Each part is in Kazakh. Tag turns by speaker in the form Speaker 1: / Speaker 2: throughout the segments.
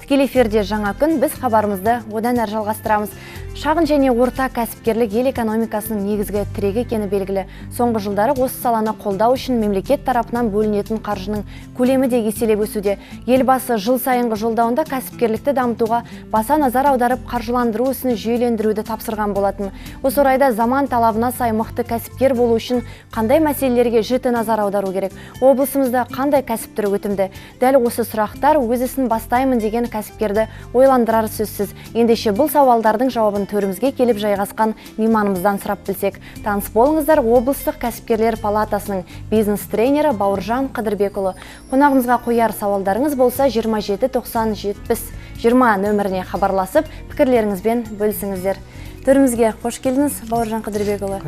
Speaker 1: Тікелей эфирде жаңа күн, біз хабарымызды одан әрі жалғастырамыз. Шағын және орта кәсіпкерлік ел экономикасының негізгі тірегі екені белгілі. Соңғы жылдары осы саланы қолдау үшін мемлекет тарапынан бөлінетін қаржының көлемі де еселеп өсуде. Елбасы жыл сайынғы жолдауында кәсіпкерлікті дамытуға баса назар аударып, қаржыландыру ісін жүйелендіруді тапсырған болатын. Осы орайда заман талабына сай мықты кәсіпкер болу үшін қандай мәселелерге жіті назар аудару керек? Облысымызда қандай кәсіп түрі өтімді? Дәл осы сұрақтар өз ісін бастаймын деген кәсіпкерді ойландырар сөзсіз. Ендеше бұл сауалдардың жауабын төрімізге келіп жайғасқан мейманымыздан сұрап білсек. Таныс болыңыздар, облыстық кәсіпкерлер палатасының бизнес-тренері Бауыржан Қыдырбекұлы. Қонағымызға қояр сауалдарыңыз болса 27 90 70 20 нөміріне хабарласып, пікірлеріңізбен бөлісіңіздер. Төрімізге қош келдіңіз, Бауыржан Қыдырбекұлы.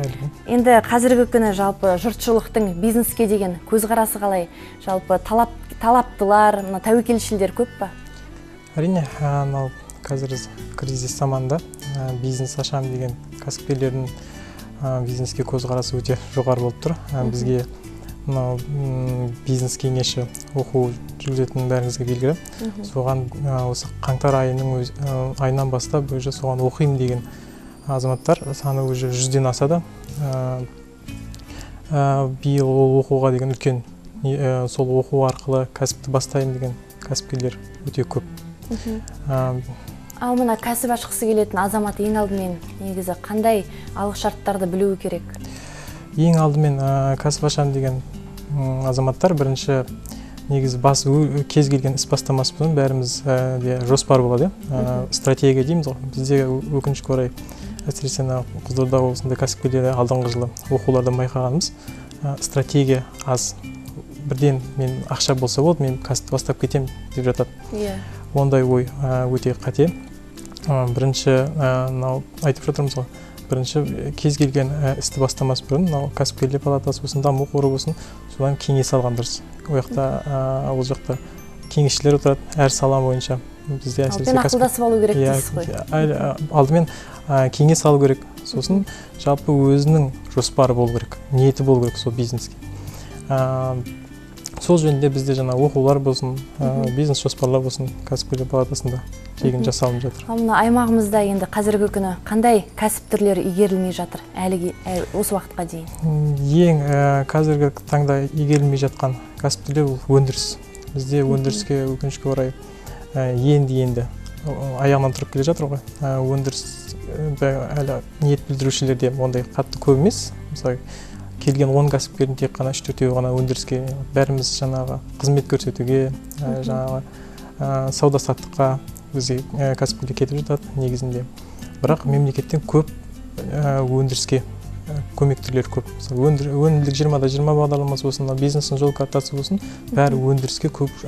Speaker 1: Енді қазіргі күні жалпы жұртшылықтың бизнеске деген көзқарасы қалай? Жалпы талаптылар, тәуекелшілдер көп па?
Speaker 2: Әрине, қазір кризис заманында бизнес ашам деген кәсіпкерлердің бизнеске көзқарасы өте жоғары болып тұр. Бізге бизнес кеңесі оқу жүргізетінін бәріңізге белгілі. Соған осы қаңтар айынан бастап уже соған оқимын деген азаматтар саны уже 100-ден асады. Биыл ол оқуға деген үлкен, сол оқу арқылы кәсіпті бастаймын деген кәсіпкерлер өте көп.
Speaker 1: Ал мына кәсіп ашқысы келетін азамат ең алдымен негізі қандай алғышарттарды білуі керек?
Speaker 2: Ең алдымен кәсіп ашам деген азаматтар бірінші негізі кез келген іс бастамас бұрын бәрімізде жоспар болады. Стратегия дейміз ғой. Бізде өкінішке орай әсіресе Қызылорда облысында кәсіпкерлері алдыңғы жылы оқулардан байқағанымыз, стратегия аз. Бірден мен ақша болса болды, мен кәсіпті бастап кетем деп жатады. Ондай ой өте қате. Бірінші айтып жатырмыз ғой. Бірінші кез келген істі бастамас бұрын кәсіпкерлер палатасы болсын, даму қоры болсын, содан кеңес алған дұрыс. Ол жақта кеңесшілер отырады әр сала бойынша.
Speaker 1: Алдымен ақылдасып алу керек дейсіз ғой.
Speaker 2: Алдымен кеңес алу керек. Сосын жалпы өзінің жоспары болу керек, ниеті болу керек сол бизнеске. Сол жөнінде бізде жаңа оқулар болсын, бизнес жоспарлар болсын, кәсіпкерлер палатасында тегін жасалынып жатыр.
Speaker 1: Мына аймағымызда енді қазіргі күні қандай кәсіп түрлері игерілмей жатыр әлі осы уақытқа дейін?
Speaker 2: Ең қазіргі таңда игерілмей жатқан кәсіп түрлері ол өндіріс. Бізде өндіріске өкінішке орай енді аяғынан тұрып келе жатыр ғой. Өндіріс әлі ниет білдірушілерде ондай қатты көп емес. Мысалы, келген 10 кәсіпкердің тек қана 3-4 ғана өндіріске, бәріміз жаңағы қызмет көрсетуге, жаңағы сауда-саттыққа бізге кәсіпкерлер кетіп жатады негізінде. Бірақ мемлекеттен көп өндіріске көмек түрлері көп. Өнімділік 20-20 бағдарламасы болсын, бизнестің жол картасы болсын, бәрі өндіріске көп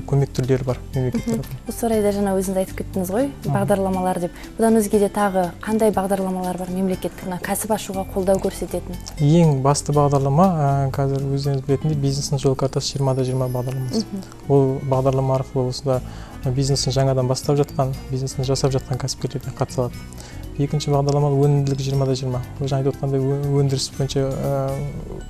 Speaker 2: көмек түрлері бар мемлекет тарапынан.
Speaker 1: Осы орайда жаңа өзіңіз айтып кеттіңіз ғой, бағдарламалар деп. Бұдан өзге де тағы қандай бағдарламалар бар мемлекеттік кәсіп ашуға қолдау көрсететін?
Speaker 2: Ең басты бағдарлама қазір өздеріңіз білетіндей бизнестің жол картасы 20-20 бағдарламасы. Ол бағдарлама арқылы осында бизнесін жаңадан бастап жатқан, бизнесін жасап жатқан кәсіпкерлерге қатысады. Екінші бағдарлама өнімділік 20-20. Жаңа айтып отқандай өндіріс бойынша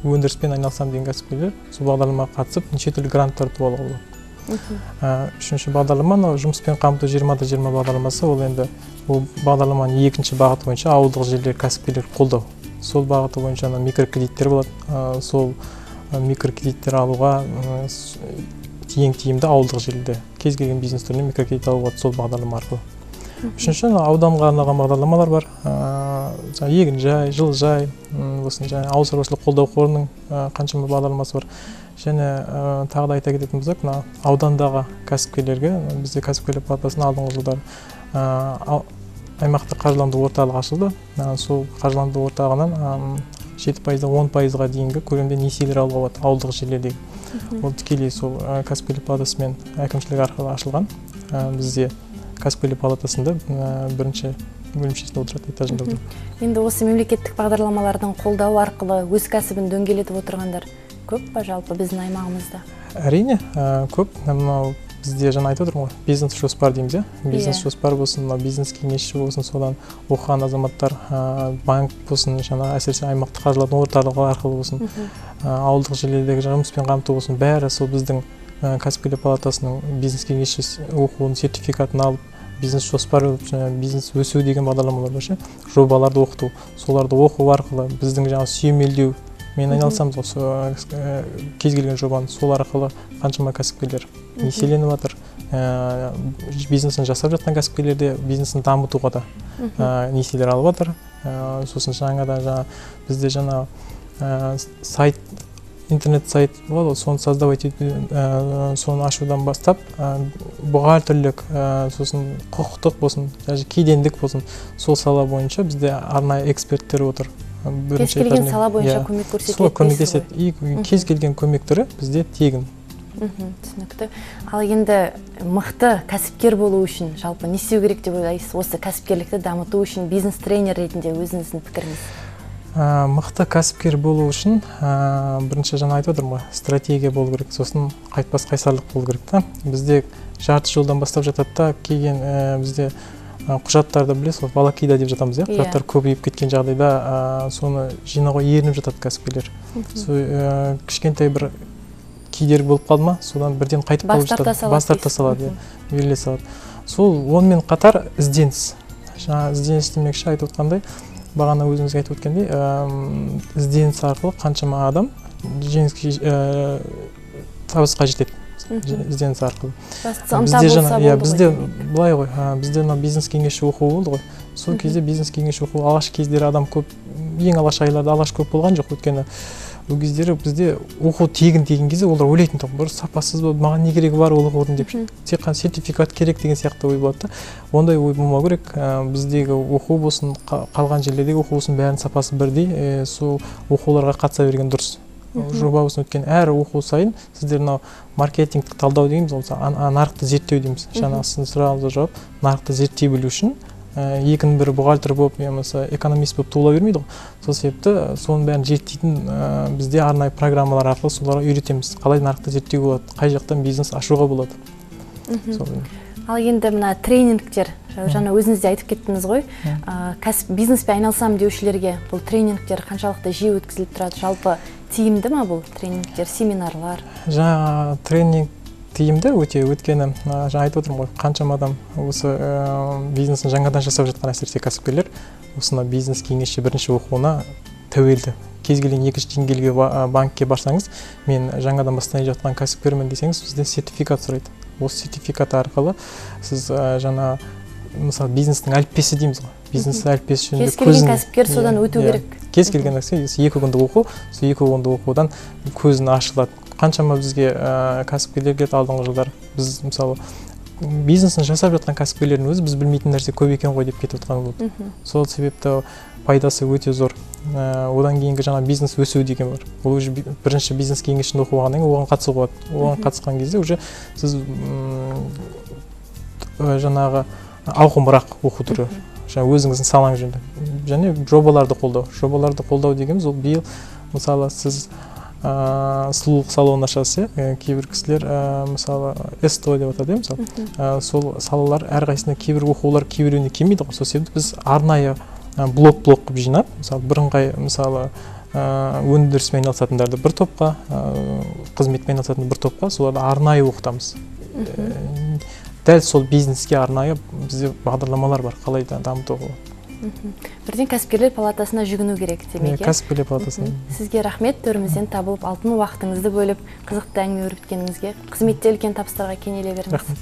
Speaker 2: өндіріспен айналысам деген кәсіпкерлер сол бағдарламаға қатысып, неше түрлі гранттар ұтып алуға болады. Үшінші бағдарлама жұмыспен қамту 20-20 бағдарламасы. Ол енді бұл бағдарламаның екінші бағыты бойынша ауылдық жерлер кәсіпкерлер қолдау. Сол бағыты бойынша микрокредиттер болады. Сол микрокредиттер алуға тиімді ауылдық жерлерде кез келген бизнес түріне микрокредит алуға сол бағдарлама арқылы. Үшінші ауданға арналған бағдарламалар бар. Егінжай, жылыжай, ауыл шаруашылық қолдау қорының қаншама бағдарламасы бар. Және тағы да айта кететін болсақ, аудандағы кәсіпкерлерге бізде кәсіпкерлер палатасының алдыңғы жылдары аймақтық қаржыландыру орталығы ашылды. Сол қаржыландыру орталығынан 7%-дан 10%-ға дейінгі көлемде несиелер алуға болады ауылдық жерлердегі. Ол тікелей сол кәсіпкерлер палатасымен әкімшілік арқылы ашылған. Бізде кәсіпкерлер палатасында бірінші бөлімшесінде отырады, этажында отырады.
Speaker 1: Енді осы мемлекеттік бағдарламалардың қолдау арқылы өз кәсібін дөңгелетіп отырғандар көп па жалпы біздің аймағымызда?
Speaker 2: Әрине, көп. Бізде жаңа айтып отырмын ғой, бизнес жоспар дейміз, бизнес жоспар болсын, бизнес кеңесші болсын, содан оқыған азаматтар, банк болсын, жаңа әсіресе аймақтық қаржыландыру орталығы арқылы болсын, ауылдық жерлердегі жұмыспен қамту болсын, бәрі сол біздің кәсіпкерлер палатасының бизнес кеңесші оқуының сертификатын алып, бизнес жоспар бизнес өсу деген бағдарламалар бар ше, жобаларды оқыту, соларды оқу арқылы біздің жаңа сүйемелдеу, мен айналысамыз ғой кез келген жобаны, сол арқылы қаншама кәсіпкерлер несиеленіп жатыр, бизнесін жасап жатқан кәсіпкерлерде бизнесін дамытуға да несиелер алып жатыр. Сосын жаңа бізде жаңа сайт, интернет сайт болады, соны создавать ету, соны ашудан бастап бухгалтерлік, сосын құқықтық болсын, даже кедендік болсын, сол сала бойынша бізде арнайы эксперттер отыр.
Speaker 1: Кез келген сала бойынша көмек
Speaker 2: көрсетеді. Кез келген көмек түрі бізде тегін.
Speaker 1: Түсінікті. Ал енді мықты кәсіпкер болу үшін жалпы не істеу керек деп ойлайсыз? Осы кәсіпкерлікті дамыту үшін бизнес тренер ретінде өзіңіздің пікіріңіз?
Speaker 2: Мықты кәсіпкер болу үшін бірінші жаңа айтып отырмын ғой, стратегия болу керек, сосын қайтпас қайсарлық болу керек та. Бізде жарты жолдан бастап жатады да, кейін бізде құжаттарды білесіз, волокида деп жатамыз, құжаттар көбейіп кеткен жағдайда соны жинауға ерініп жатады кәсіпкерлер. Кішкентай бір кедергі болып қалды ма, содан бірден қайтып қалып жатады, бас тарта салады, беріле салады. Сол онымен қатар ізденіс. Жаңа ізденіс демекші айтып отқандай, бағана өзіңізге айтып өткендей, ізденіс арқылы қаншама адам табысқа жетеді. Ізденіс арқылы. Бізде былай ғой, бізде бизнес кеңесші оқуы болды ғой. Сол кезде бизнес кеңесші оқуы алғаш кездері адам көп, ең алғаш айларда алғаш көп болған жоқ. Өйткені ол кездері бізде оқу тегін деген кезде олар ойлайтын тұғын, бір сапасыз болып, маған не керегі бар ол оқудың деп, тек қана сертификат керек деген сияқты ой болады да. Ондай ой болмау керек. Біздегі оқу болсын, қалған жерлердегі оқу болсын, бәрінің сапасы бірдей, сол оқуларға қатыса берген дұрыс. Жоба болсын, өткен әр оқу сайын сіздер мынау маркетингтік талдау дейміз, нарықты зерттеу дейміз. Жаңа сіздің сұрағыңызға жауап, нарықты зерттей білу үшін екінің бірі бухгалтер болып, экономист болып туыла бермейді ғой. Сол себепті соның бәрін зерттейтін бізде арнайы программалар арқылы соларға үйретеміз. Қалай нарықты зерттеуге болады, қай жақтан бизнес ашуға болады.
Speaker 1: Ал енді мына тренингтер, жаңа өзіңіз де айтып кеттіңіз ғой, бизнеспен айналысам деушілерге бұл тренингтер қаншалықты жиі өткізіліп тұрады, жалпы тиімді ма бұл тренингтер, семинарлар?
Speaker 2: Жаңа тренинг тиімді өте, өткені жаңа айтып отырмын ғой, қаншама адам осы бизнесін жаңадан жасап жатқан әсіресе кәсіпкерлер осына бизнес кеңесші бірінші оқуына тәуелді. Кез келген екінші деңгейлі банкке барсаңыз, мен жаңадан бастан жатқан кәсіпкермін десеңіз, сізден сертификат сұрайды. Осы сертификат арқылы сіз жаңа мысалы бизнестің әліппесі дейміз ғой. Бизнес әліппесі жөнінде
Speaker 1: кез келген кәсіпкер содан өту керек.
Speaker 2: Кез келген кәсіпкер 2 күндік оқу, сол 2 күндік оқудан көзін ашылады. Қаншама бізге кәсіпкерлер келді алдыңғы жылдар. Біз мысалы бизнесін жасап жатқан кәсіпкерлердің өзі біз білмейтін нәрсе көп екен ғой деп кетіп отқан болды. Сол себепті пайдасы өте зор. Одан кейінгі жаңа бизнес өсу деген бар. Ол уже бірінші бизнес кеңесшіні оқығаннан кейін оған қатысуға болады. Оған қатысқан кезде уже сіз жаңағы ауқымырақ оқу түрі. Жаңа өзіңіздің салаңыз жөнінде. Және жобаларды қолдау дегеніміз ол биыл мысалы сіз сұлулық салон ашасыз, кейбір кісілер мысалы СТО деп атады, мысалы сол салалар әрқайсысында кейбір оқулар кейбіреуіне келмейді ғой. Сол себепті біз арнайы блок қылып жинап, мысалы бірыңғай мысалы өндіріспен айналысатындарды бір топқа, қызметпен айналысатын бір топқа, соларды арнайы оқытамыз. Дәл сол бизнеске арнайы бізде бағдарламалар бар, қалай дамытуға болады.
Speaker 1: Бірден кәсіпкерлер палатасына жүгіну керек демек.
Speaker 2: Кәсіпкерлер палатасына.
Speaker 1: Сізге рахмет, төрімізден табылып, алтын уақытыңызды бөліп, қызықты әңгіме өрбіткеніңізге, қызметте үлкен табыстарға кенеле беріңіз.
Speaker 2: Рахмет.